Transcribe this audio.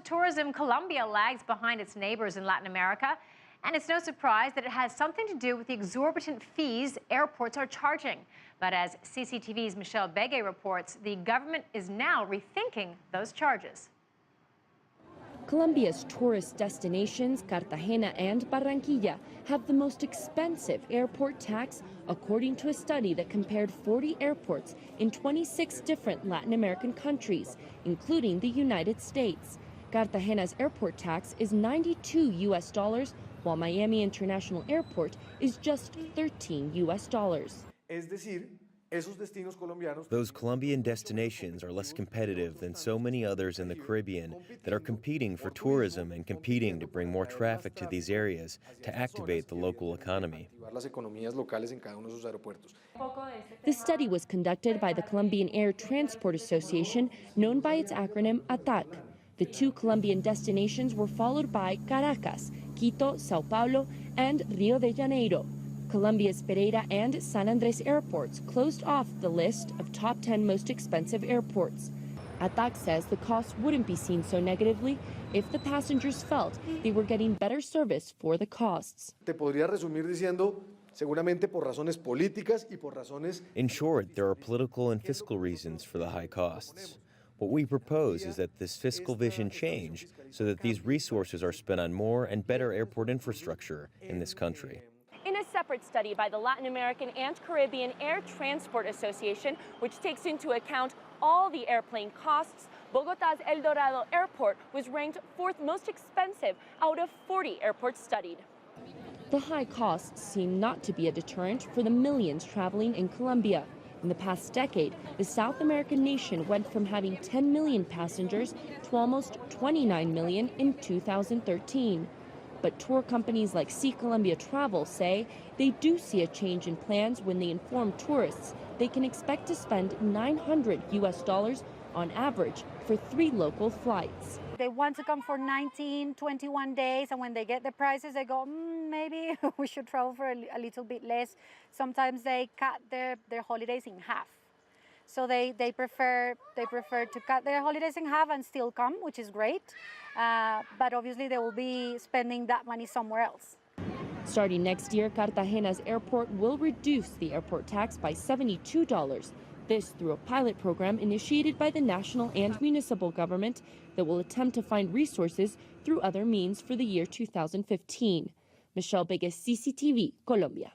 Tourism, Colombia lags behind its neighbors in Latin America, and it's no surprise that it has something to do with the exorbitant fees airports are charging. But as CCTV's Begue reports, the government is now rethinking those charges. Colombia's tourist destinations, Cartagena and Barranquilla, have the most expensive airport tax, according to a study that compared 40 airports in 26 different Latin American countries, including the United States. Cartagena's airport tax is $92, while Miami International Airport is just $13. Those Colombian destinations are less competitive than so many others in the Caribbean that are competing for tourism and competing to bring more traffic to these areas to activate the local economy. The study was conducted by the Colombian Air Transport Association, known by its acronym ATAC. The two Colombian destinations were followed by Caracas, Quito, Sao Paulo, and Rio de Janeiro. Colombia's Pereira and San Andres airports closed off the list of top 10 most expensive airports. ATAC says the costs wouldn't be seen so negatively if the passengers felt they were getting better service for the costs. In short, there are political and fiscal reasons for the high costs. What we propose is that this fiscal vision change so that these resources are spent on more and better airport infrastructure in this country. In a separate study by the Latin American and Caribbean Air Transport Association, which takes into account all the airplane costs, Bogota's El Dorado Airport was ranked 4th most expensive out of 40 airports studied. The high costs seem not to be a deterrent for the millions traveling in Colombia. In the past decade, the South American nation went from having 10 million passengers to almost 29 million in 2013. But tour companies like Colombia Travel say they do see a change in plans when they inform tourists they can expect to spend $900 on average for 3 local flights. They want to come for 19, 21 days, and when they get the prices, they go, maybe we should travel for a little bit less. Sometimes they cut their holidays in half. So they prefer to cut their holidays in half and still come, which is great. But obviously they will be spending that money somewhere else. Starting next year, Cartagena's airport will reduce the airport tax by $72. This through a pilot program initiated by the national and municipal government that will attempt to find resources through other means for the year 2015. Begue, CCTV, Colombia.